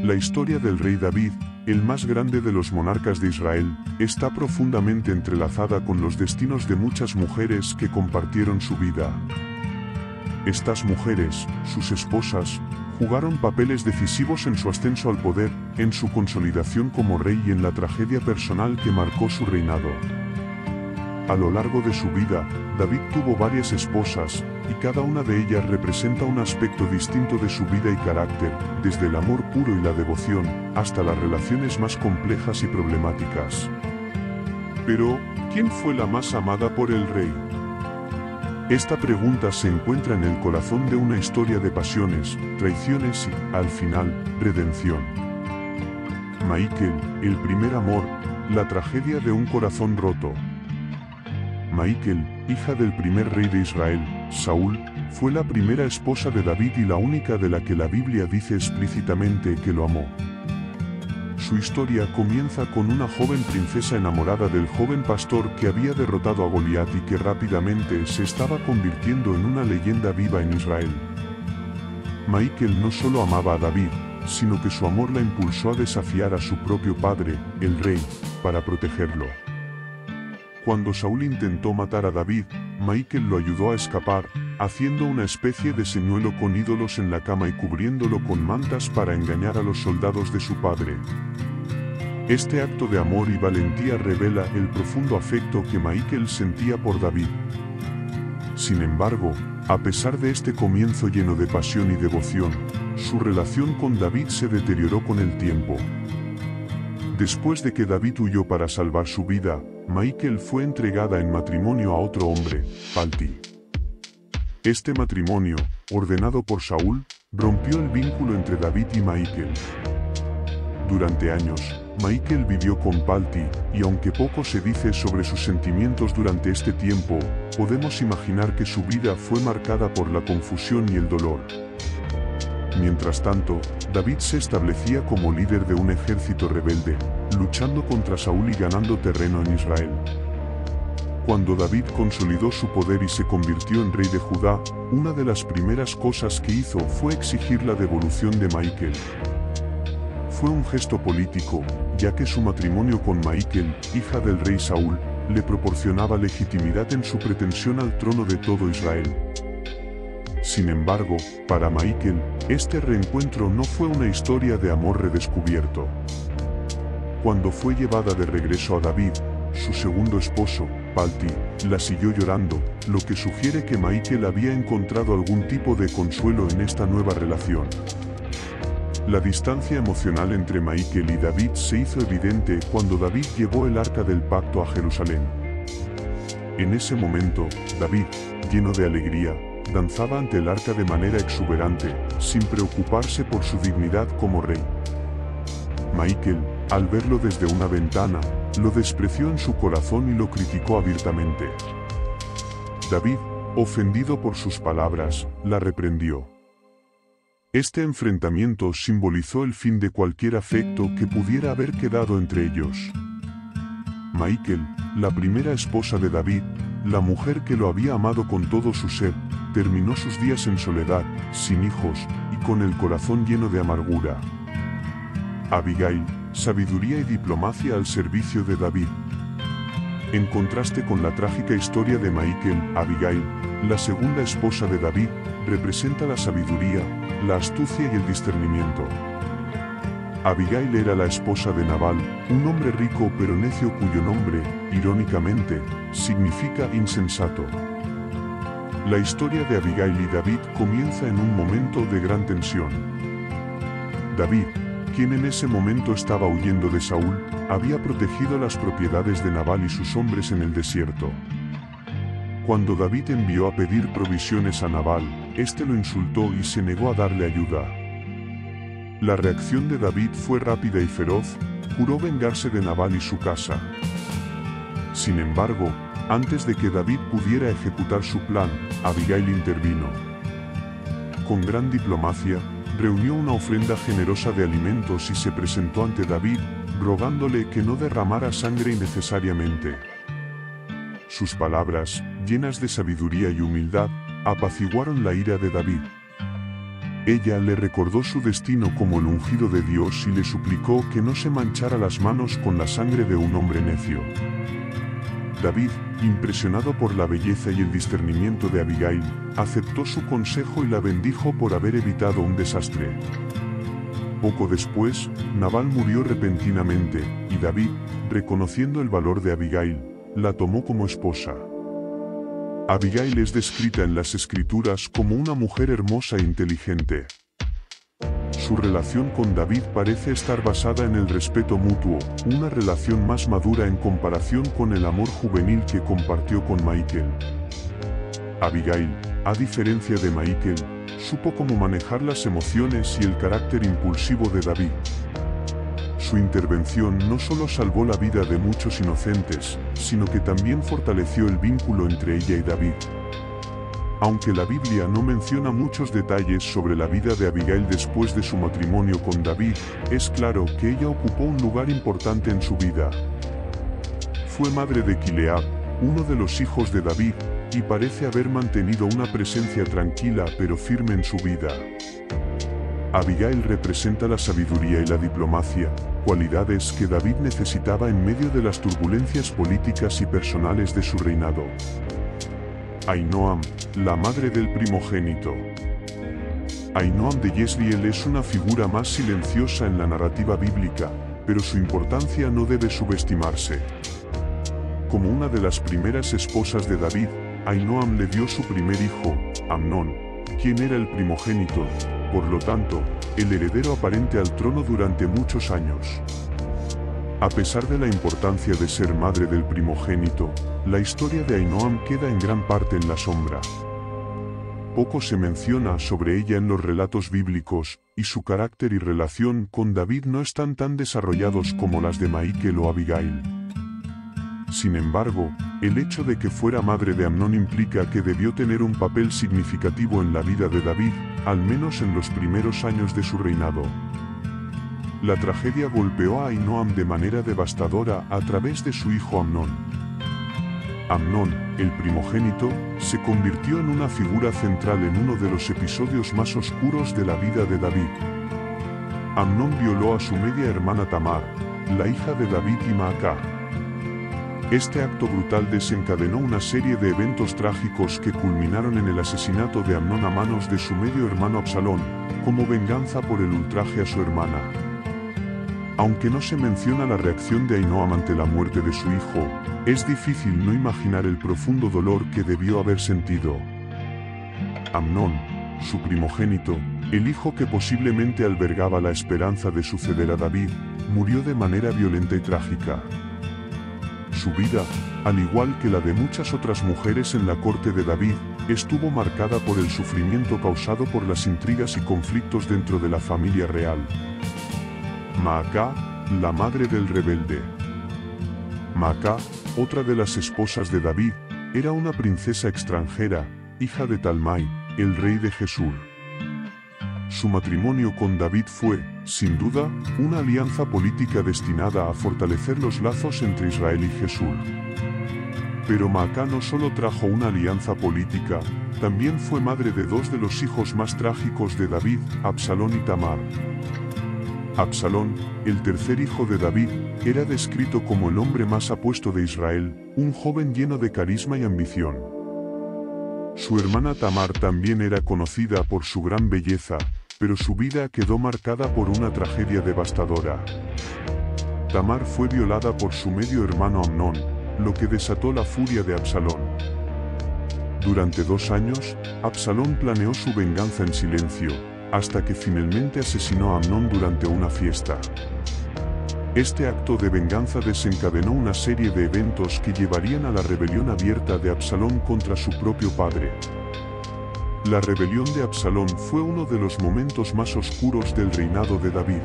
La historia del rey David, el más grande de los monarcas de Israel, está profundamente entrelazada con los destinos de muchas mujeres que compartieron su vida. Estas mujeres, sus esposas, jugaron papeles decisivos en su ascenso al poder, en su consolidación como rey y en la tragedia personal que marcó su reinado. A lo largo de su vida, David tuvo varias esposas, y cada una de ellas representa un aspecto distinto de su vida y carácter, desde el amor puro y la devoción, hasta las relaciones más complejas y problemáticas. Pero, ¿quién fue la más amada por el rey? Esta pregunta se encuentra en el corazón de una historia de pasiones, traiciones y, al final, redención. Michal, el primer amor, la tragedia de un corazón roto. Michal, hija del primer rey de Israel, Saúl, fue la primera esposa de David y la única de la que la Biblia dice explícitamente que lo amó. Su historia comienza con una joven princesa enamorada del joven pastor que había derrotado a Goliat y que rápidamente se estaba convirtiendo en una leyenda viva en Israel. Michal no solo amaba a David, sino que su amor la impulsó a desafiar a su propio padre, el rey, para protegerlo. Cuando Saúl intentó matar a David, Michal lo ayudó a escapar, haciendo una especie de señuelo con ídolos en la cama y cubriéndolo con mantas para engañar a los soldados de su padre. Este acto de amor y valentía revela el profundo afecto que Michal sentía por David. Sin embargo, a pesar de este comienzo lleno de pasión y devoción, su relación con David se deterioró con el tiempo. Después de que David huyó para salvar su vida, Michal fue entregada en matrimonio a otro hombre, Palti. Este matrimonio, ordenado por Saúl, rompió el vínculo entre David y Michal. Durante años, Michal vivió con Palti, y aunque poco se dice sobre sus sentimientos durante este tiempo, podemos imaginar que su vida fue marcada por la confusión y el dolor. Mientras tanto, David se establecía como líder de un ejército rebelde, luchando contra Saúl y ganando terreno en Israel. Cuando David consolidó su poder y se convirtió en rey de Judá, una de las primeras cosas que hizo fue exigir la devolución de Michal. Fue un gesto político, ya que su matrimonio con Michal, hija del rey Saúl, le proporcionaba legitimidad en su pretensión al trono de todo Israel. Sin embargo, para Michal, este reencuentro no fue una historia de amor redescubierto. Cuando fue llevada de regreso a David, su segundo esposo, Palti, la siguió llorando, lo que sugiere que Michal había encontrado algún tipo de consuelo en esta nueva relación. La distancia emocional entre Michal y David se hizo evidente cuando David llevó el arca del pacto a Jerusalén. En ese momento, David, lleno de alegría, danzaba ante el arca de manera exuberante, sin preocuparse por su dignidad como rey. Michal, al verlo desde una ventana, lo despreció en su corazón y lo criticó abiertamente. David, ofendido por sus palabras, la reprendió. Este enfrentamiento simbolizó el fin de cualquier afecto que pudiera haber quedado entre ellos. Michal, la primera esposa de David, la mujer que lo había amado con todo su ser, terminó sus días en soledad, sin hijos, y con el corazón lleno de amargura. Abigail, sabiduría y diplomacia al servicio de David. En contraste con la trágica historia de Michal, Abigail, la segunda esposa de David, representa la sabiduría, la astucia y el discernimiento. Abigail era la esposa de Nabal, un hombre rico pero necio cuyo nombre, irónicamente, significa insensato. La historia de Abigail y David comienza en un momento de gran tensión. David, quien en ese momento estaba huyendo de Saúl, había protegido las propiedades de Nabal y sus hombres en el desierto. Cuando David envió a pedir provisiones a Nabal, este lo insultó y se negó a darle ayuda. La reacción de David fue rápida y feroz, juró vengarse de Nabal y su casa. Sin embargo, antes de que David pudiera ejecutar su plan, Abigail intervino. Con gran diplomacia, reunió una ofrenda generosa de alimentos y se presentó ante David, rogándole que no derramara sangre innecesariamente. Sus palabras, llenas de sabiduría y humildad, apaciguaron la ira de David. Ella le recordó su destino como el ungido de Dios y le suplicó que no se manchara las manos con la sangre de un hombre necio. David, impresionado por la belleza y el discernimiento de Abigail, aceptó su consejo y la bendijo por haber evitado un desastre. Poco después, Nabal murió repentinamente, y David, reconociendo el valor de Abigail, la tomó como esposa. Abigail es descrita en las Escrituras como una mujer hermosa e inteligente. Su relación con David parece estar basada en el respeto mutuo, una relación más madura en comparación con el amor juvenil que compartió con Michal. Abigail, a diferencia de Michal, supo cómo manejar las emociones y el carácter impulsivo de David. Su intervención no solo salvó la vida de muchos inocentes, sino que también fortaleció el vínculo entre ella y David. Aunque la Biblia no menciona muchos detalles sobre la vida de Abigail después de su matrimonio con David, es claro que ella ocupó un lugar importante en su vida. Fue madre de Kileab, uno de los hijos de David, y parece haber mantenido una presencia tranquila pero firme en su vida. Abigail representa la sabiduría y la diplomacia, cualidades que David necesitaba en medio de las turbulencias políticas y personales de su reinado. Ahinoam, la madre del primogénito. Ahinoam de Jezreel es una figura más silenciosa en la narrativa bíblica, pero su importancia no debe subestimarse. Como una de las primeras esposas de David, Ahinoam le dio su primer hijo, Amnón, quien era el primogénito, por lo tanto, el heredero aparente al trono durante muchos años. A pesar de la importancia de ser madre del primogénito, la historia de Ahinoam queda en gran parte en la sombra. Poco se menciona sobre ella en los relatos bíblicos, y su carácter y relación con David no están tan desarrollados como las de Michal o Abigail. Sin embargo, el hecho de que fuera madre de Amnón implica que debió tener un papel significativo en la vida de David, al menos en los primeros años de su reinado. La tragedia golpeó a Ahinoam de manera devastadora a través de su hijo Amnón. Amnón, el primogénito, se convirtió en una figura central en uno de los episodios más oscuros de la vida de David. Amnón violó a su media hermana Tamar, la hija de David y Maacá. Este acto brutal desencadenó una serie de eventos trágicos que culminaron en el asesinato de Amnón a manos de su medio hermano Absalón, como venganza por el ultraje a su hermana. Aunque no se menciona la reacción de Ahinoam ante la muerte de su hijo, es difícil no imaginar el profundo dolor que debió haber sentido. Amnón, su primogénito, el hijo que posiblemente albergaba la esperanza de suceder a David, murió de manera violenta y trágica. Su vida, al igual que la de muchas otras mujeres en la corte de David, estuvo marcada por el sufrimiento causado por las intrigas y conflictos dentro de la familia real. Maacá, la madre del rebelde. Maacá, otra de las esposas de David, era una princesa extranjera, hija de Talmai, el rey de Gesur. Su matrimonio con David fue, sin duda, una alianza política destinada a fortalecer los lazos entre Israel y Gesur. Pero Maacá no solo trajo una alianza política, también fue madre de dos de los hijos más trágicos de David, Absalón y Tamar. Absalón, el tercer hijo de David, era descrito como el hombre más apuesto de Israel, un joven lleno de carisma y ambición. Su hermana Tamar también era conocida por su gran belleza, pero su vida quedó marcada por una tragedia devastadora. Tamar fue violada por su medio hermano Amnón, lo que desató la furia de Absalón. Durante 2 años, Absalón planeó su venganza en silencio, hasta que finalmente asesinó a Amnón durante una fiesta. Este acto de venganza desencadenó una serie de eventos que llevarían a la rebelión abierta de Absalón contra su propio padre. La rebelión de Absalón fue uno de los momentos más oscuros del reinado de David.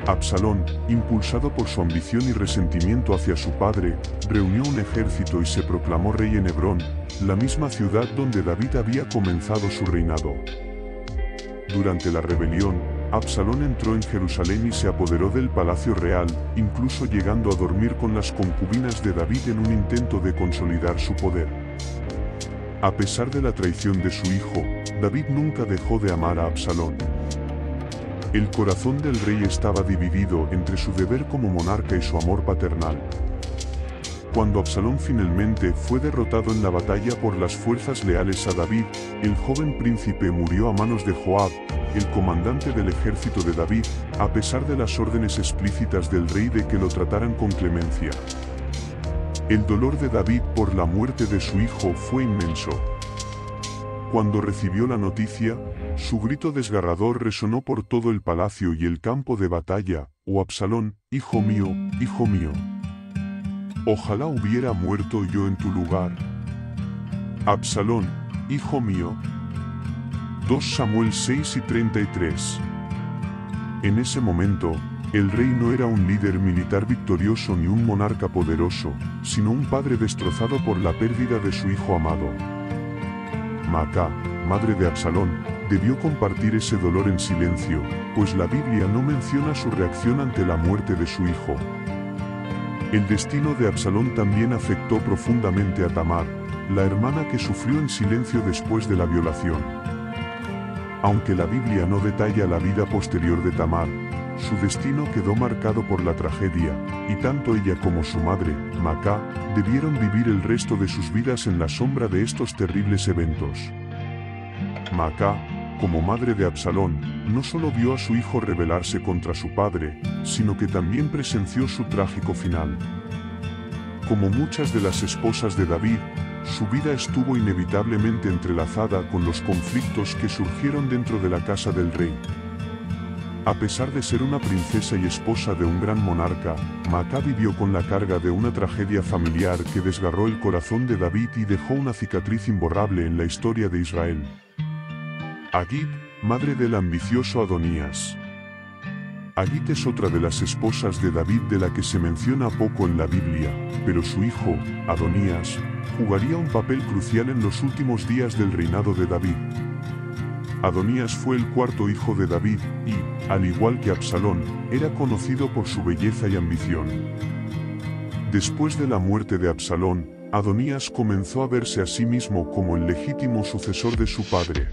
Absalón, impulsado por su ambición y resentimiento hacia su padre, reunió un ejército y se proclamó rey en Hebrón, la misma ciudad donde David había comenzado su reinado. Durante la rebelión, Absalón entró en Jerusalén y se apoderó del palacio real, incluso llegando a dormir con las concubinas de David en un intento de consolidar su poder. A pesar de la traición de su hijo, David nunca dejó de amar a Absalón. El corazón del rey estaba dividido entre su deber como monarca y su amor paternal. Cuando Absalón finalmente fue derrotado en la batalla por las fuerzas leales a David, el joven príncipe murió a manos de Joab, el comandante del ejército de David, a pesar de las órdenes explícitas del rey de que lo trataran con clemencia. El dolor de David por la muerte de su hijo fue inmenso. Cuando recibió la noticia, su grito desgarrador resonó por todo el palacio y el campo de batalla: «Oh Absalón, hijo mío, hijo mío. Ojalá hubiera muerto yo en tu lugar. Absalón, hijo mío». 2 Samuel 6:33. En ese momento, el rey no era un líder militar victorioso ni un monarca poderoso, sino un padre destrozado por la pérdida de su hijo amado. Maacá, madre de Absalón, debió compartir ese dolor en silencio, pues la Biblia no menciona su reacción ante la muerte de su hijo. El destino de Absalón también afectó profundamente a Tamar, la hermana que sufrió en silencio después de la violación. Aunque la Biblia no detalla la vida posterior de Tamar, su destino quedó marcado por la tragedia, y tanto ella como su madre, Maacá, debieron vivir el resto de sus vidas en la sombra de estos terribles eventos. Maacá, como madre de Absalón, no solo vio a su hijo rebelarse contra su padre, sino que también presenció su trágico final. Como muchas de las esposas de David, su vida estuvo inevitablemente entrelazada con los conflictos que surgieron dentro de la casa del rey. A pesar de ser una princesa y esposa de un gran monarca, Maacá vivió con la carga de una tragedia familiar que desgarró el corazón de David y dejó una cicatriz imborrable en la historia de Israel. Agit, madre del ambicioso Adonías. Agit es otra de las esposas de David de la que se menciona poco en la Biblia, pero su hijo, Adonías, jugaría un papel crucial en los últimos días del reinado de David. Adonías fue el cuarto hijo de David y, al igual que Absalón, era conocido por su belleza y ambición. Después de la muerte de Absalón, Adonías comenzó a verse a sí mismo como el legítimo sucesor de su padre.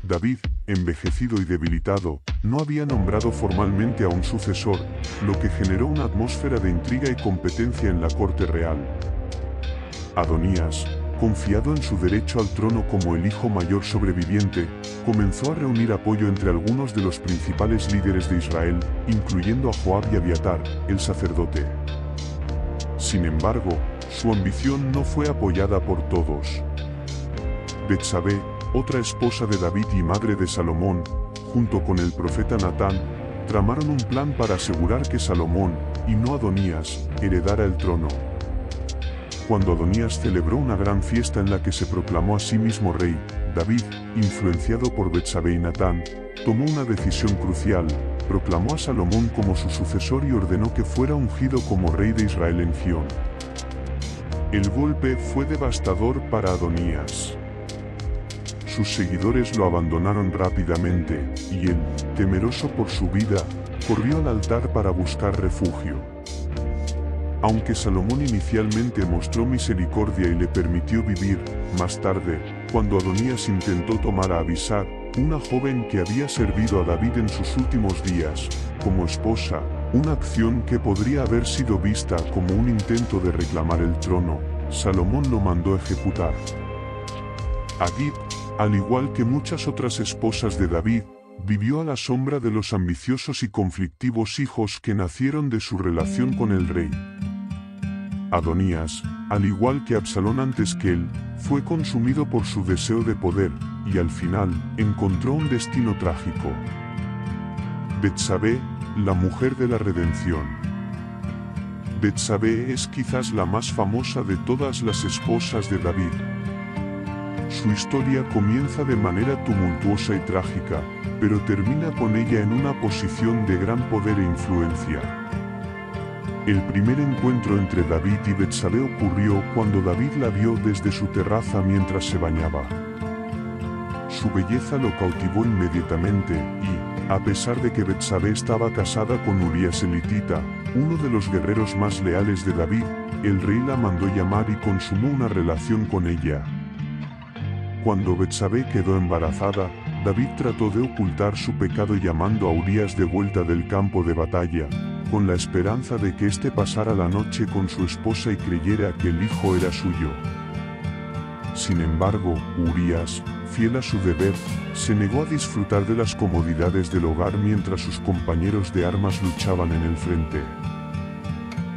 David, envejecido y debilitado, no había nombrado formalmente a un sucesor, lo que generó una atmósfera de intriga y competencia en la corte real. Adonías, confiado en su derecho al trono como el hijo mayor sobreviviente, comenzó a reunir apoyo entre algunos de los principales líderes de Israel, incluyendo a Joab y Abiatar, el sacerdote. Sin embargo, su ambición no fue apoyada por todos. Betsabé, otra esposa de David y madre de Salomón, junto con el profeta Natán, tramaron un plan para asegurar que Salomón, y no Adonías, heredara el trono. Cuando Adonías celebró una gran fiesta en la que se proclamó a sí mismo rey, David, influenciado por Betsabé y Natán, tomó una decisión crucial: proclamó a Salomón como su sucesor y ordenó que fuera ungido como rey de Israel en Gión. El golpe fue devastador para Adonías. Sus seguidores lo abandonaron rápidamente, y él, temeroso por su vida, corrió al altar para buscar refugio. Aunque Salomón inicialmente mostró misericordia y le permitió vivir, más tarde, cuando Adonías intentó tomar a Abisag, una joven que había servido a David en sus últimos días, como esposa, una acción que podría haber sido vista como un intento de reclamar el trono, Salomón lo mandó ejecutar. Agit, al igual que muchas otras esposas de David, vivió a la sombra de los ambiciosos y conflictivos hijos que nacieron de su relación con el rey. Adonías, al igual que Absalón antes que él, fue consumido por su deseo de poder, y al final, encontró un destino trágico. Betsabé, la mujer de la redención. Betsabé es quizás la más famosa de todas las esposas de David. Su historia comienza de manera tumultuosa y trágica, pero termina con ella en una posición de gran poder e influencia. El primer encuentro entre David y Betsabé ocurrió cuando David la vio desde su terraza mientras se bañaba. Su belleza lo cautivó inmediatamente y, a pesar de que Betsabé estaba casada con Urías elitita, uno de los guerreros más leales de David, el rey la mandó llamar y consumó una relación con ella. Cuando Betsabé quedó embarazada, David trató de ocultar su pecado llamando a Urías de vuelta del campo de batalla, con la esperanza de que éste pasara la noche con su esposa y creyera que el hijo era suyo. Sin embargo, Urías, fiel a su deber, se negó a disfrutar de las comodidades del hogar mientras sus compañeros de armas luchaban en el frente.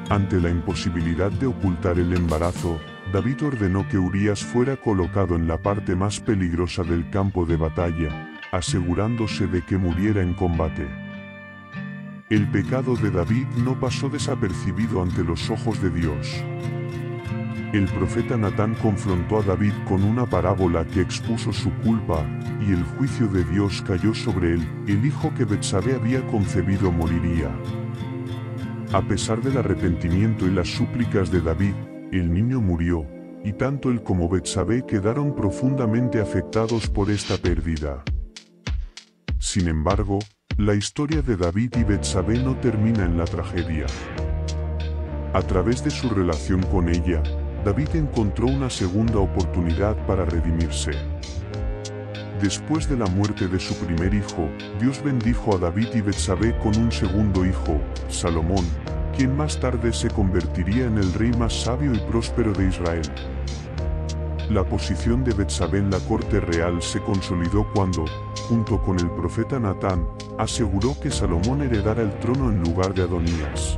Ante la imposibilidad de ocultar el embarazo, David ordenó que Urías fuera colocado en la parte más peligrosa del campo de batalla, asegurándose de que muriera en combate. El pecado de David no pasó desapercibido ante los ojos de Dios. El profeta Natán confrontó a David con una parábola que expuso su culpa, y el juicio de Dios cayó sobre él. El hijo que Betsabé había concebido moriría. A pesar del arrepentimiento y las súplicas de David, el niño murió, y tanto él como Betsabé quedaron profundamente afectados por esta pérdida. Sin embargo, la historia de David y Betsabé no termina en la tragedia. A través de su relación con ella, David encontró una segunda oportunidad para redimirse. Después de la muerte de su primer hijo, Dios bendijo a David y Betsabé con un segundo hijo, Salomón, quien más tarde se convertiría en el rey más sabio y próspero de Israel. La posición de Betsabé en la corte real se consolidó cuando, junto con el profeta Natán, aseguró que Salomón heredara el trono en lugar de Adonías.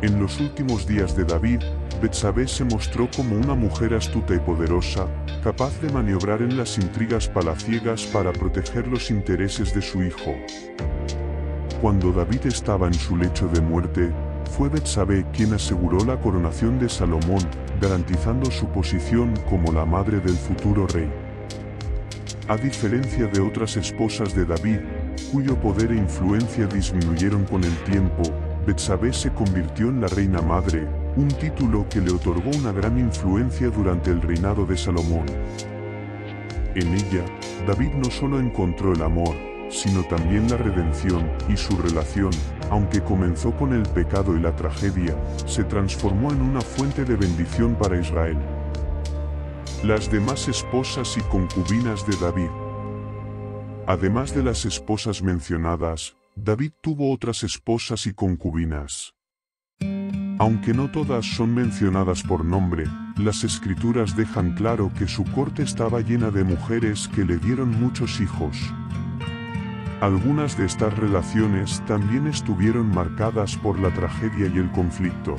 En los últimos días de David, Betsabé se mostró como una mujer astuta y poderosa, capaz de maniobrar en las intrigas palaciegas para proteger los intereses de su hijo. Cuando David estaba en su lecho de muerte, fue Betsabé quien aseguró la coronación de Salomón, garantizando su posición como la madre del futuro rey. A diferencia de otras esposas de David, cuyo poder e influencia disminuyeron con el tiempo, Betsabé se convirtió en la reina madre, un título que le otorgó una gran influencia durante el reinado de Salomón. En ella, David no solo encontró el amor, sino también la redención, y su relación, aunque comenzó con el pecado y la tragedia, se transformó en una fuente de bendición para Israel. Las demás esposas y concubinas de David. Además de las esposas mencionadas, David tuvo otras esposas y concubinas. Aunque no todas son mencionadas por nombre, las escrituras dejan claro que su corte estaba llena de mujeres que le dieron muchos hijos. Algunas de estas relaciones también estuvieron marcadas por la tragedia y el conflicto.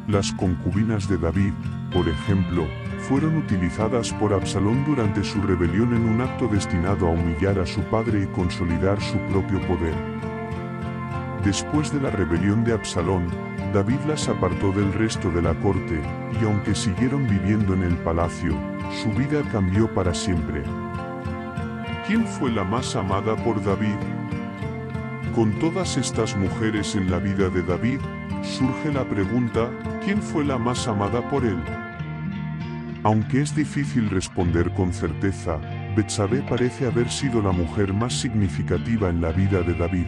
Las concubinas de David, por ejemplo, fueron utilizadas por Absalón durante su rebelión en un acto destinado a humillar a su padre y consolidar su propio poder. Después de la rebelión de Absalón, David las apartó del resto de la corte, y aunque siguieron viviendo en el palacio, su vida cambió para siempre. ¿Quién fue la más amada por David? Con todas estas mujeres en la vida de David, surge la pregunta, ¿quién fue la más amada por él? Aunque es difícil responder con certeza, Betsabé parece haber sido la mujer más significativa en la vida de David.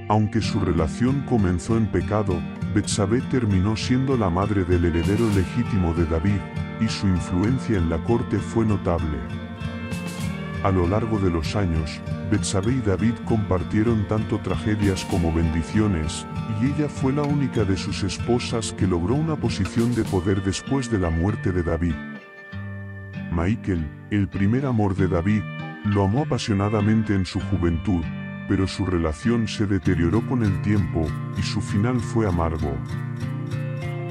Aunque su relación comenzó en pecado, Betsabé terminó siendo la madre del heredero legítimo de David, y su influencia en la corte fue notable. A lo largo de los años, Betsabé y David compartieron tanto tragedias como bendiciones, y ella fue la única de sus esposas que logró una posición de poder después de la muerte de David. Michal, el primer amor de David, lo amó apasionadamente en su juventud, pero su relación se deterioró con el tiempo, y su final fue amargo.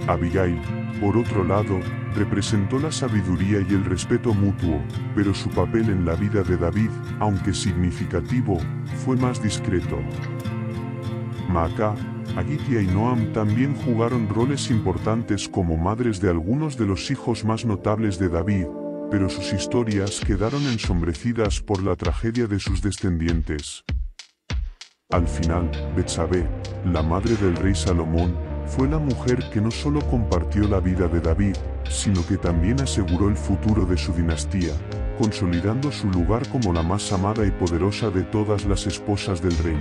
Abigail, por otro lado, representó la sabiduría y el respeto mutuo, pero su papel en la vida de David, aunque significativo, fue más discreto. Maacá, Agitia y Noam también jugaron roles importantes como madres de algunos de los hijos más notables de David, pero sus historias quedaron ensombrecidas por la tragedia de sus descendientes. Al final, Betsabé, la madre del rey Salomón, fue la mujer que no solo compartió la vida de David, sino que también aseguró el futuro de su dinastía, consolidando su lugar como la más amada y poderosa de todas las esposas del rey.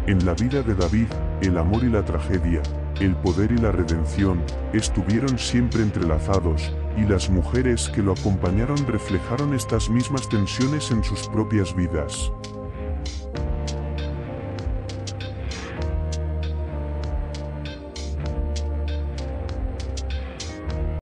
En la vida de David, el amor y la tragedia, el poder y la redención, estuvieron siempre entrelazados, y las mujeres que lo acompañaron reflejaron estas mismas tensiones en sus propias vidas.